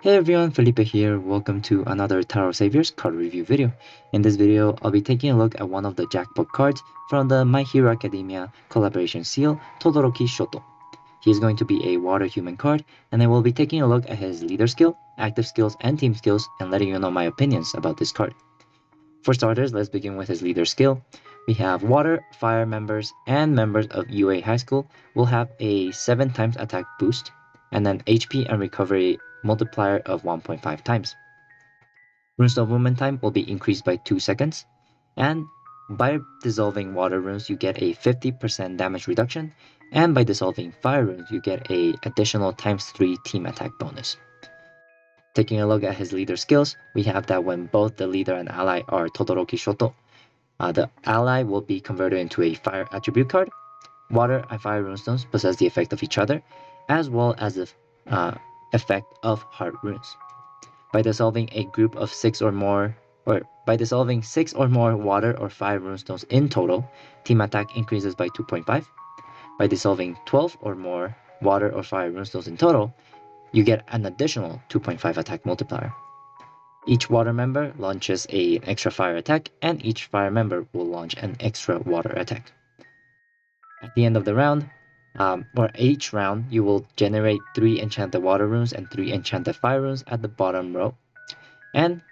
Hey everyone, Felipe here. Welcome to another Tarot Saviors card review video. In this video, I'll be taking a look at one of the jackpot cards from the My Hero Academia collaboration seal, Todoroki Shoto. He is going to be a water human card, and I will be taking a look at his leader skill, active skills, and team skills, and letting you know my opinions about this card. For starters, let's begin with his leader skill. We have water, fire members, and members of UA High School will have a 7 times attack boost, and then HP and recovery multiplier of 1.5 times. Runestone movement time will be increased by 2 seconds, and by dissolving water runes you get a 50% damage reduction, and by dissolving fire runes you get a additional ×3 team attack bonus. Taking a look at his leader skills, we have that when both the leader and ally are Todoroki Shoto, the ally will be converted into a fire attribute card. Water and fire runestones possess the effect of each other, as well as the effect of heart runes. By dissolving a group of 6 or more, by dissolving 6 or more water or fire runestones in total, team attack increases by 2.5. By dissolving 12 or more water or fire runestones in total, you get an additional 2.5 attack multiplier. Each water member launches an extra fire attack, and each fire member will launch an extra water attack. At the end of the round, or each round, you will generate 3 enchanted water runes and 3 enchanted fire runes at the bottom row. And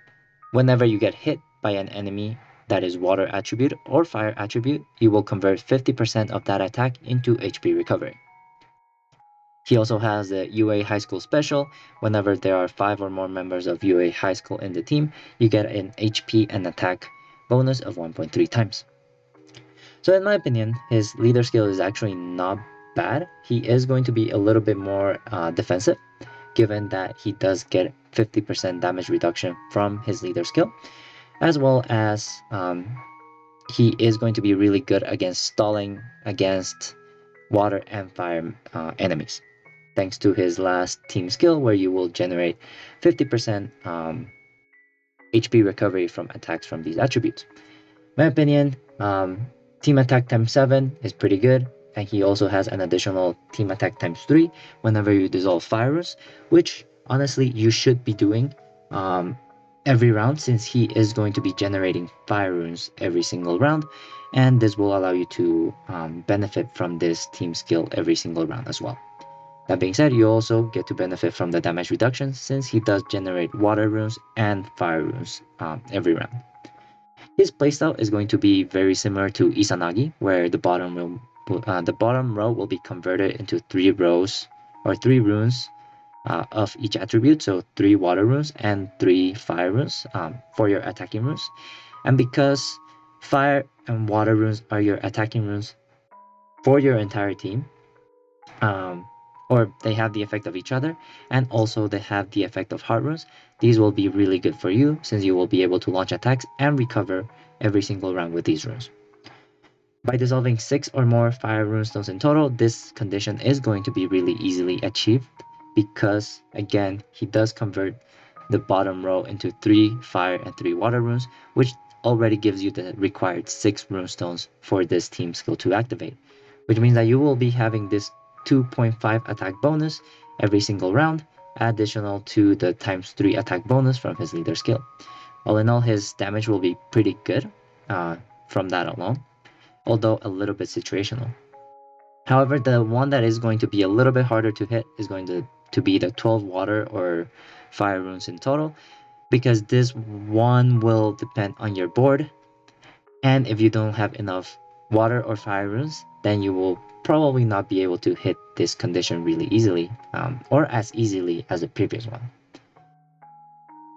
whenever you get hit by an enemy that is water attribute or fire attribute, you will convert 50% of that attack into HP recovery. He also has the UA High School special. Whenever there are 5 or more members of UA High School in the team, you get an HP and attack bonus of 1.3 times. So in my opinion, his leader skill is actually not bad. He is going to be a little bit more defensive, given that he does get 50% damage reduction from his leader skill, as well as he is going to be really good against stalling against water and fire enemies, thanks to his last team skill where you will generate 50% HP recovery from attacks from these attributes. My opinion, team attack ×7 is pretty good, and he also has an additional team attack ×3 whenever you dissolve fire runes, which honestly you should be doing every round, since he is going to be generating fire runes every single round, and this will allow you to benefit from this team skill every single round as well. That being said, you also get to benefit from the damage reduction, since he does generate water runes and fire runes every round. His playstyle is going to be very similar to Izanagi, where the bottom row will be converted into 3 rows or 3 runes of each attribute, so 3 water runes and 3 fire runes for your attacking runes. And because fire and water runes are your attacking runes for your entire team, or they have the effect of each other, and also they have the effect of heart runes, these will be really good for you, since you will be able to launch attacks and recover every single round with these runes. By dissolving 6 or more fire runestones in total, this condition is going to be really easily achieved, because again, he does convert the bottom row into 3 fire and 3 water runes, which already gives you the required 6 runestones for this team skill to activate, which means that you will be having this 2.5 attack bonus every single round, additional to the ×3 attack bonus from his leader skill. All in all, his damage will be pretty good from that alone, although a little bit situational. However, the one that is going to be a little bit harder to hit is going to be the 12 water or fire runes in total, because this one will depend on your board, and if you don't have enough water or fire runes, then you will probably not be able to hit this condition really easily, or as easily as the previous one.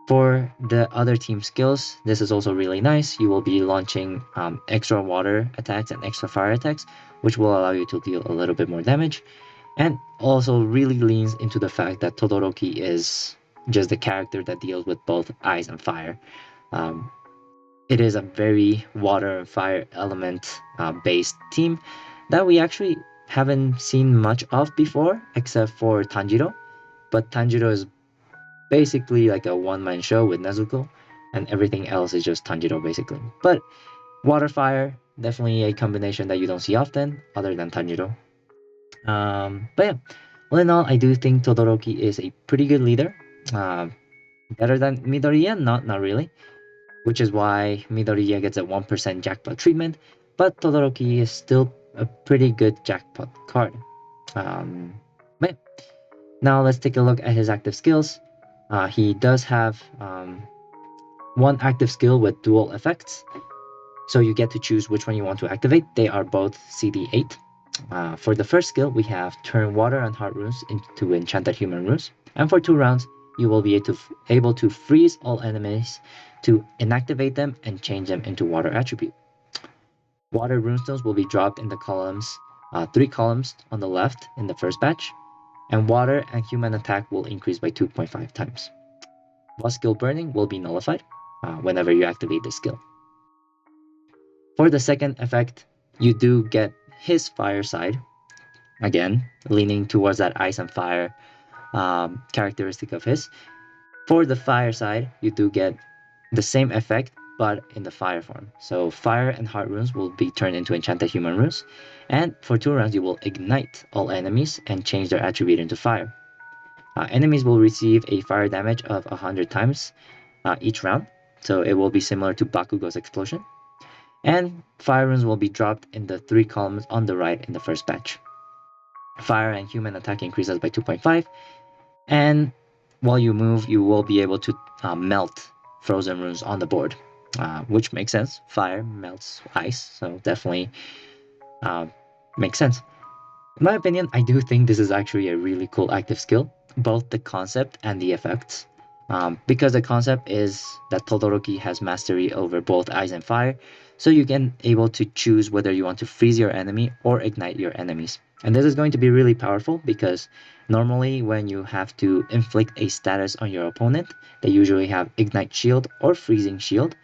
For the other team skills, this is also really nice. You will be launching extra water attacks and extra fire attacks, which will allow you to deal a little bit more damage, and also really leans into the fact that Todoroki is just the character that deals with both ice and fire. It is a very water and fire element based team that we actually haven't seen much of before, except for Tanjiro. But Tanjiro is basically like a one-man show with Nezuko, and everything else is just Tanjiro basically. But water fire, definitely a combination that you don't see often other than Tanjiro. But yeah, all in all, I do think Todoroki is a pretty good leader. Better than Midoriya? Not really. Which is why Midoriya gets a 1% jackpot treatment, but Todoroki is still a pretty good jackpot card. But now let's take a look at his active skills. He does have one active skill with dual effects, so you get to choose which one you want to activate. They are both CD8. For the first skill, we have turn water and heart runes into enchanted human runes, and for 2 rounds, you will be able to freeze all enemies to inactivate them and change them into water attribute. Water runestones will be dropped in the columns, 3 columns on the left in the first batch, and water and human attack will increase by 2.5 times. Boss skill burning will be nullified whenever you activate this skill. For the second effect, you do get his fire side, again, leaning towards that ice and fire characteristic of his. For the fire side, you do get the same effect, but in the fire form. So fire and heart runes will be turned into enchanted human runes, and for 2 rounds, you will ignite all enemies and change their attribute into fire. Enemies will receive a fire damage of 100 times each round, so it will be similar to Bakugo's explosion. And fire runes will be dropped in the 3 columns on the right in the first batch. Fire and human attack increases by 2.5, and while you move, you will be able to melt frozen runes on the board, which makes sense. Fire melts ice, so definitely makes sense. In my opinion, I do think this is actually a really cool active skill, both the concept and the effects. Because the concept is that Todoroki has mastery over both ice and fire, so you can able to choose whether you want to freeze your enemy or ignite your enemies. And this is going to be really powerful because normally when you have to inflict a status on your opponent, they usually have ignite shield or freezing shield.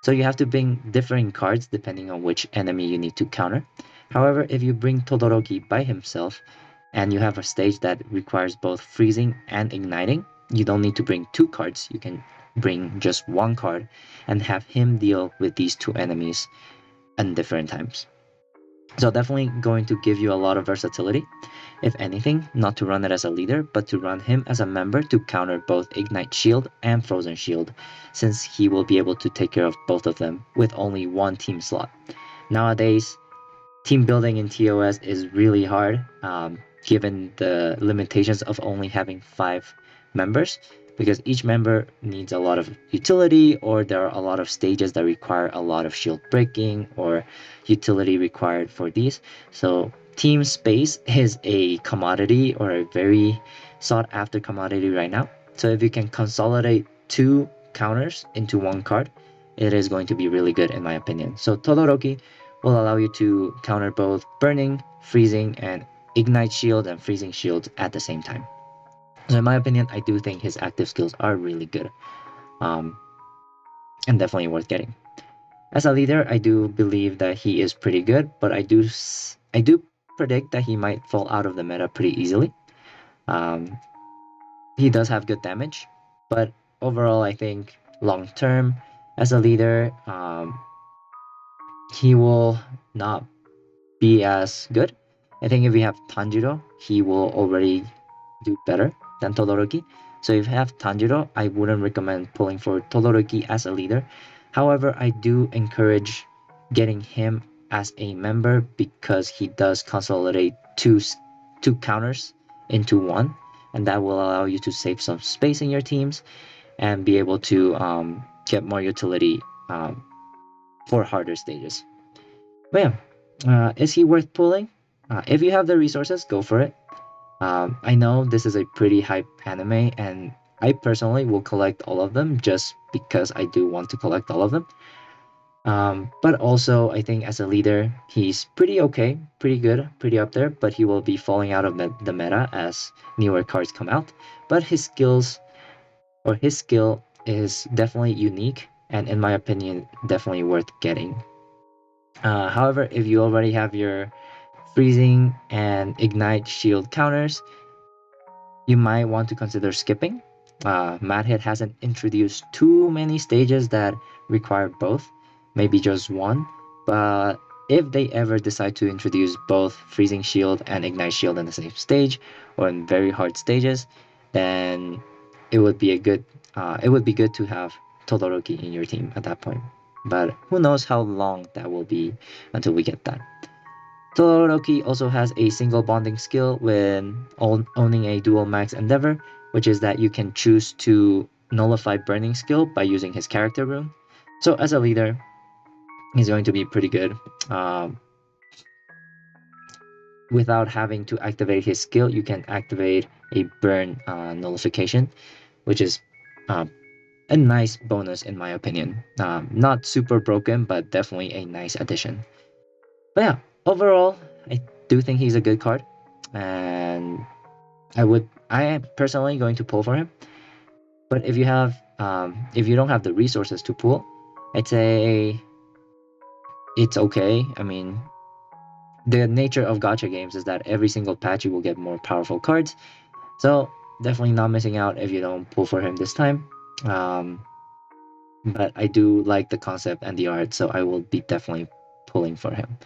So you have to bring differing cards depending on which enemy you need to counter. However, if you bring Todoroki by himself and you have a stage that requires both freezing and igniting, you don't need to bring 2 cards. You can bring just 1 card and have him deal with these 2 enemies at different times. So definitely going to give you a lot of versatility. If anything, not to run it as a leader, but to run him as a member to counter both Ignite Shield and Frozen Shield, since he will be able to take care of both of them with only 1 team slot. Nowadays, team building in TOS is really hard, given the limitations of only having 5 members, because each member needs a lot of utility, or there are a lot of stages that require a lot of shield breaking or utility required for these. So team space is a commodity, or a very sought after commodity right now. So if you can consolidate 2 counters into 1 card, it is going to be really good in my opinion. So Todoroki will allow you to counter both burning, freezing, and ignite shield and freezing shield at the same time. So in my opinion, I do think his active skills are really good, and definitely worth getting. As a leader, I do believe that he is pretty good, but I do predict that he might fall out of the meta pretty easily. He does have good damage, but overall, I think long term, as a leader, he will not be as good. I think if we have Tanjiro, he will already do better than Todoroki. So if you have Tanjiro, I wouldn't recommend pulling for Todoroki as a leader. However, I do encourage getting him as a member because he does consolidate two counters into 1, and that will allow you to save some space in your teams and be able to get more utility for harder stages. But yeah, is he worth pulling? If you have the resources, go for it. I know this is a pretty hype anime, and I personally will collect all of them just because I do want to collect all of them. But also, I think as a leader, he's pretty okay, pretty good, pretty up there, but he will be falling out of the meta as newer cards come out. But his skills, or his skill, is definitely unique, and in my opinion, definitely worth getting. However, if you already have your freezing and ignite shield counters, you might want to consider skipping. Madhead hasn't introduced too many stages that require both, maybe just 1, but if they ever decide to introduce both freezing shield and ignite shield in the same stage or in very hard stages, then it would be good to have Todoroki in your team at that point. But who knows how long that will be until we get that. Todoroki also has a single bonding skill when owning a dual max endeavor, which is that you can choose to nullify burning skill by using his character rune. So as a leader, he's going to be pretty good. Without having to activate his skill, you can activate a burn nullification, which is a nice bonus in my opinion. Not super broken, but definitely a nice addition. But yeah, overall, I do think he's a good card, and I am personally going to pull for him. But if you don't have the resources to pull, I'd say it's okay. I mean, the nature of gacha games is that every single patch you will get more powerful cards. So definitely not missing out if you don't pull for him this time. But I do like the concept and the art, so I will be definitely pulling for him.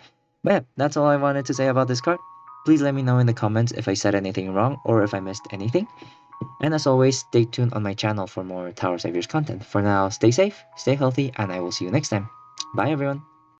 But yeah, that's all I wanted to say about this card. Please let me know in the comments if I said anything wrong or if I missed anything. And as always, stay tuned on my channel for more Tower Saviors content. For now, stay safe, stay healthy, and I will see you next time. Bye everyone!